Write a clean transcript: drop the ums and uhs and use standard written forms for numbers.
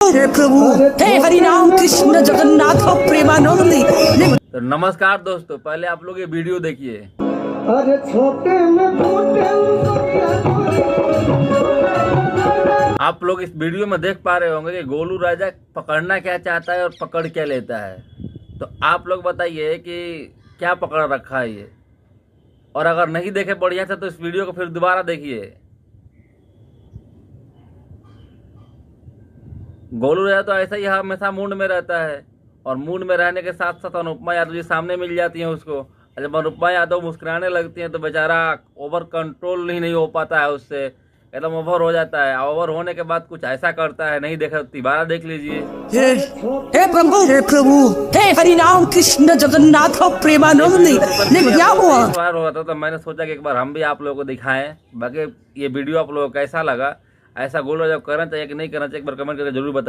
हे प्रभु, हे हरि नाम कृष्ण जगन्नाथ प्रेमानंद। तो नमस्कार दोस्तों, पहले आप लोग ये वीडियो देखिए। अरे छोटे में आप लोग इस वीडियो में देख पा रहे होंगे कि गोलू राजा पकड़ना क्या चाहता है और पकड़ क्या लेता है। तो आप लोग बताइए कि क्या पकड़ रखा है ये, और अगर नहीं देखे बढ़िया से तो इस वीडियो को फिर दोबारा देखिए। गोलू राजा तो ऐसा ही हमेशा मूड में रहता है, और मूड में रहने के साथ साथ अनुपमा यादव जी सामने मिल जाती हैं उसको। और जब अनुपमा यादव मुस्कुराने लगती हैं तो बेचारा ओवर कंट्रोल ही नहीं हो पाता है, उससे एकदम ओवर हो जाता है। ओवर होने के बाद कुछ ऐसा करता है, नहीं देखा दोबारा देख लीजिए। हे प्रभु, हे हरि नाम कृष्ण जगन्नाथ प्रेमानंद। क्या हुआ? हो था तो मैंने सोचा कि एक बार हम भी आप लोगों को दिखाएं। बाकी ये वीडियो आप लोगों को कैसा लगा, ऐसा गोलू राजा करना चाहिए कि नहीं करना चाहिए, एक बार कमेंट करके जरूर बताइए।